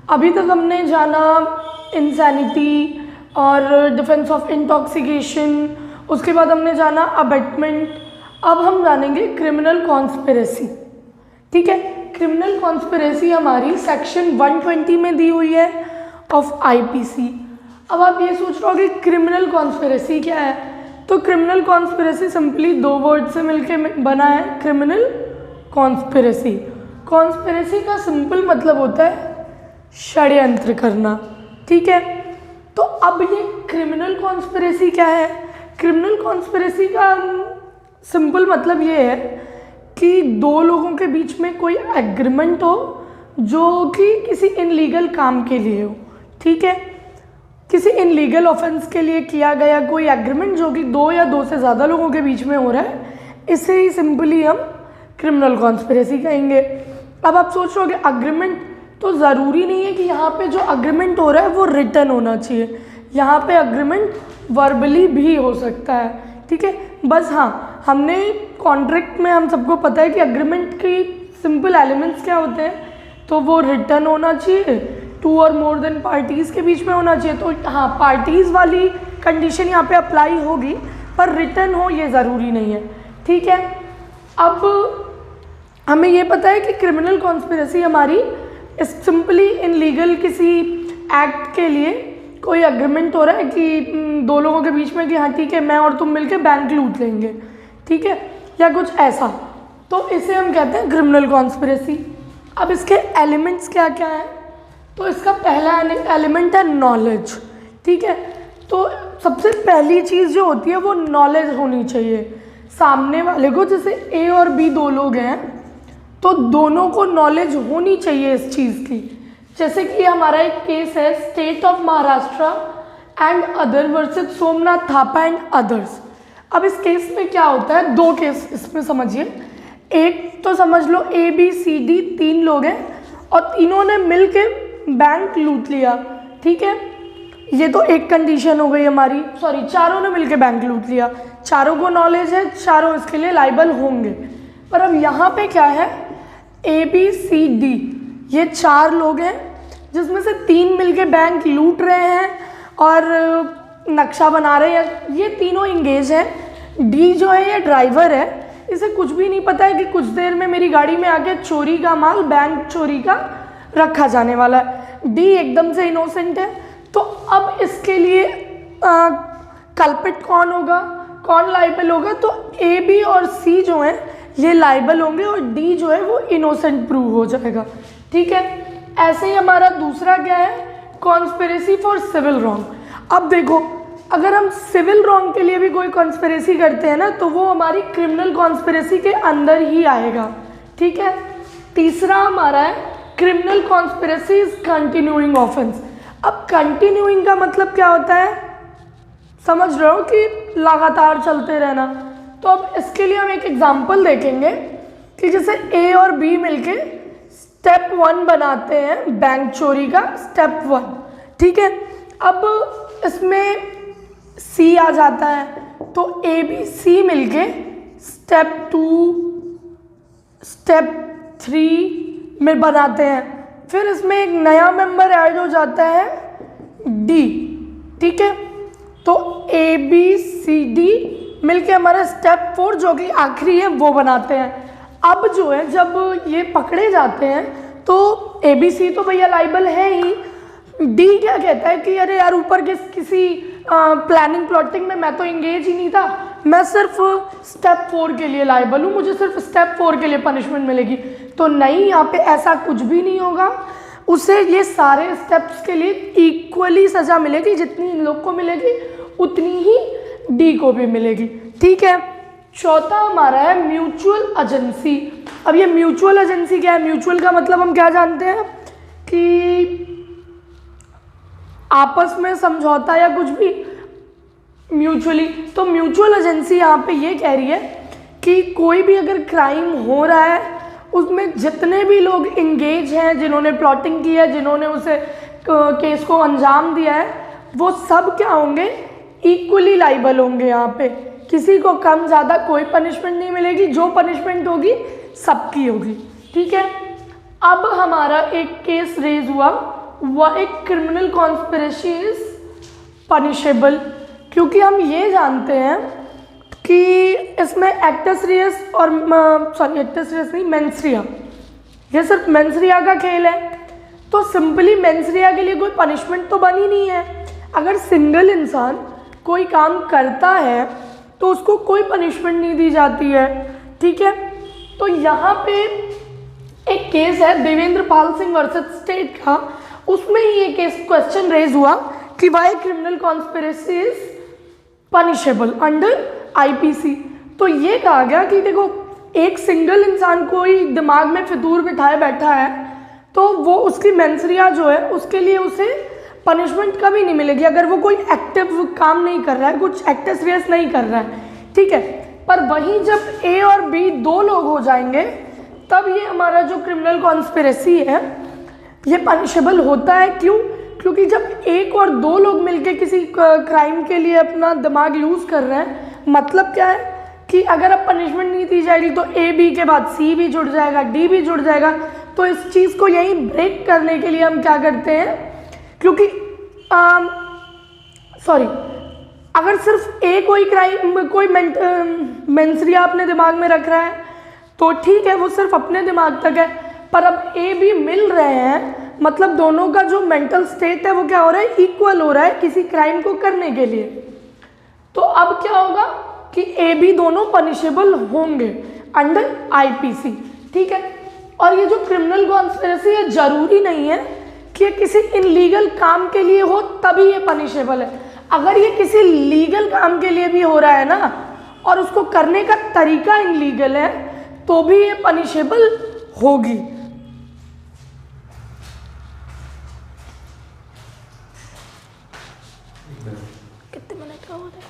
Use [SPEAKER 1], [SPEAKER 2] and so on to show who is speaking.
[SPEAKER 1] अभी तक हमने जाना इंसैनिटी और डिफेंस ऑफ इंटॉक्सिकेशन, उसके बाद हमने जाना अबेटमेंट। अब हम जानेंगे क्रिमिनल कॉन्स्पिरेसी। ठीक है, क्रिमिनल कॉन्स्पिरेसी हमारी सेक्शन 120 में दी हुई है ऑफ आईपीसी। अब आप ये सोच रहे हो कि क्रिमिनल कॉन्स्पिरेसी क्या है, तो क्रिमिनल कॉन्स्पिरेसी सिंपली दो वर्ड से मिलके बना है, क्रिमिनल कॉन्स्पिरेसी। कॉन्स्पिरेसी का सिंपल मतलब होता है षड्यंत्र करना। ठीक है, तो अब ये क्रिमिनल कॉन्स्पिरेसी क्या है? क्रिमिनल कॉन्स्पिरेसी का सिंपल मतलब ये है कि दो लोगों के बीच में कोई एग्रीमेंट हो जो कि किसी इनलीगल काम के लिए हो। ठीक है, किसी इनलीगल ऑफेंस के लिए किया गया कोई एग्रीमेंट जो कि दो या दो से ज़्यादा लोगों के बीच में हो रहा है, इसे ही सिंपली हम क्रिमिनल कॉन्स्पिरेसी कहेंगे। अब आप सोच रहे हो कि एग्रीमेंट, तो ज़रूरी नहीं है कि यहाँ पे जो अग्रीमेंट हो रहा है वो रिटन होना चाहिए, यहाँ पे अग्रीमेंट वर्बली भी हो सकता है। ठीक है, बस हाँ, हमने कॉन्ट्रैक्ट में हम सबको पता है कि अग्रीमेंट की सिंपल एलिमेंट्स क्या होते हैं, तो वो रिटन होना चाहिए, टू और मोर देन पार्टीज़ के बीच में होना चाहिए। तो हाँ, पार्टीज़ वाली कंडीशन यहाँ पे अप्लाई होगी, पर रिटन हो ये ज़रूरी नहीं है। ठीक है, अब हमें ये पता है कि क्रिमिनल कॉन्स्पिरेसी हमारी सिंपली इनलीगल किसी एक्ट के लिए कोई अग्रीमेंट हो रहा है कि दो लोगों के बीच में कि हाँ ठीक है, मैं और तुम मिलके बैंक लूट लेंगे, ठीक है, या कुछ ऐसा, तो इसे हम कहते हैं क्रिमिनल कॉन्स्पिरेसी। अब इसके एलिमेंट्स क्या क्या हैं, तो इसका पहला एलिमेंट है नॉलेज। ठीक है, तो सबसे पहली चीज़ जो होती है वो नॉलेज होनी चाहिए सामने वाले को। जैसे ए और बी दो लोग हैं तो दोनों को नॉलेज होनी चाहिए इस चीज़ की। जैसे कि हमारा एक केस है state of Maharashtra and other versus Somnath Thapa and others. अब इस केस में क्या होता है, दो केस इसमें समझिए। एक तो समझ लो ए बी सी डी तीन लोग हैं और तीनों ने मिल के बैंक लूट लिया। ठीक है, ये तो एक कंडीशन हो गई हमारी, सॉरी, चारों ने मिल के बैंक लूट लिया, चारों को नॉलेज है, चारों इसके लिए लाइबल होंगे। पर अब यहाँ पे क्या है, ए बी सी डी ये चार लोग हैं जिसमें से तीन मिलके बैंक लूट रहे हैं और नक्शा बना रहे हैं, ये तीनों इंगेज हैं। डी जो है ये ड्राइवर है, इसे कुछ भी नहीं पता है कि कुछ देर में मेरी गाड़ी में आके चोरी का माल, बैंक चोरी का रखा जाने वाला है। डी एकदम से इनोसेंट है। तो अब इसके लिए कल्पिट कौन होगा, कौन लाइबल होगा, तो ए बी और सी जो है ये लाइबल होंगे और डी जो है वो इनोसेंट प्रूव हो जाएगा। ठीक है, ऐसे ही हमारा दूसरा क्या है, कॉन्स्पिरेसी फॉर सिविल रॉन्ग। अब देखो, अगर हम सिविल रॉन्ग के लिए भी कोई कॉन्स्पिरेसी करते हैं ना, तो वो हमारी क्रिमिनल कॉन्स्पिरेसी के अंदर ही आएगा। ठीक है, तीसरा हमारा है criminal conspiracy is continuing offence. अब कंटिन्यूइंग का मतलब क्या होता है, समझ रहे हो कि लगातार चलते रहना। तो अब इसके लिए हम एक एग्जांपल देखेंगे कि जैसे ए और बी मिलके स्टेप 1 बनाते हैं बैंक चोरी का, स्टेप 1। ठीक है, अब इसमें सी आ जाता है, तो ए बी सी मिलके स्टेप 2, स्टेप 3 में बनाते हैं। फिर इसमें एक नया मेंबर ऐड हो जाता है डी। ठीक है, तो ए बी सी डी मिलके हमारा स्टेप 4 जो कि आखिरी है वो बनाते हैं। अब जो है जब ये पकड़े जाते हैं तो ए बी सी तो भैया लाइबल है ही, डी क्या कहता है कि अरे यार ऊपर किसी प्लानिंग प्लॉटिंग में मैं तो इंगेज ही नहीं था, मैं सिर्फ स्टेप 4 के लिए लाइबल हूँ, मुझे सिर्फ स्टेप 4 के लिए पनिशमेंट मिलेगी। तो नहीं, यहाँ पे ऐसा कुछ भी नहीं होगा, उसे ये सारे स्टेप्स के लिए इक्वली सज़ा मिलेगी, जितनी इन लोग को मिलेगी उतनी ही डी को भी मिलेगी। ठीक है, चौथा हमारा है म्यूचुअल एजेंसी। अब ये म्यूचुअल एजेंसी क्या है, म्यूचुअल का मतलब हम क्या जानते हैं कि आपस में समझौता या कुछ भी म्यूचुअली। तो म्यूचुअल एजेंसी यहाँ पे ये कह रही है कि कोई भी अगर क्राइम हो रहा है उसमें जितने भी लोग इंगेज हैं, जिन्होंने प्लॉटिंग की है, जिन्होंने उसे केस को अंजाम दिया है, वो सब क्या होंगे, इक्वली लाइबल होंगे। यहाँ पे किसी को कम ज़्यादा कोई पनिशमेंट नहीं मिलेगी, जो पनिशमेंट होगी सबकी होगी। ठीक है, अब हमारा एक केस रेज हुआ वह एक क्रिमिनल कॉन्स्पिरेसी इज पनिशेबल, क्योंकि हम ये जानते हैं कि इसमें एक्टस रियस और एक्टस रियस नहीं, मेंस्ट्रिया, ये सिर्फ मेंस्ट्रिया का खेल है। तो सिंपली मेंस्ट्रिया के लिए कोई पनिशमेंट तो बनी नहीं है। अगर सिंगल इंसान कोई काम करता है तो उसको कोई पनिशमेंट नहीं दी जाती है, ठीक है। तो यहाँ पे एक केस है देवेंद्र पाल सिंह वर्सेस स्टेट का, उसमें ही ये केस क्वेश्चन रेज हुआ कि why criminal conspiracy is punishable under IPC. तो ये कहा गया कि देखो, एक सिंगल इंसान कोई दिमाग में फितूर बिठाए बैठा है तो वो उसकी मेंस्ट्रिया जो है उसके लिए उसे पनिशमेंट कभी नहीं मिलेगी अगर वो कोई एक्टिव काम नहीं कर रहा है, कुछ एक्टिव रियस नहीं कर रहा है, ठीक है। पर वहीं जब ए और बी दो लोग हो जाएंगे तब ये हमारा जो क्रिमिनल कॉन्स्पिरेसी है ये पनिशेबल होता है। क्यों? क्योंकि जब एक और दो लोग मिलके किसी क्राइम के लिए अपना दिमाग यूज़ कर रहे हैं, मतलब क्या है कि अगर अब पनिशमेंट नहीं दी जाएगी तो ए बी के बाद सी भी जुड़ जाएगा, डी भी जुड़ जाएगा। तो इस चीज़ को यहीं ब्रेक करने के लिए हम क्या करते हैं, क्योंकि अगर सिर्फ ए कोई क्राइम कोई मेंस्ट्रिया अपने दिमाग में रख रहा है तो ठीक है, वो सिर्फ अपने दिमाग तक है। पर अब ए बी मिल रहे हैं, मतलब दोनों का जो मेंटल स्टेट है वो क्या हो रहा है, इक्वल हो रहा है किसी क्राइम को करने के लिए। तो अब क्या होगा कि ए बी दोनों पनिशेबल होंगे अंडर आईपीसी, ठीक है। और ये जो क्रिमिनल कॉन्स्पिरेसी है जरूरी नहीं है कि ये किसी इनलीगल काम के लिए हो तभी ये पनिशेबल है। अगर ये किसी लीगल काम के लिए भी हो रहा है ना और उसको करने का तरीका इनलीगल है तो भी ये पनिशेबल होगी। कितने मिनट का हो रहा है?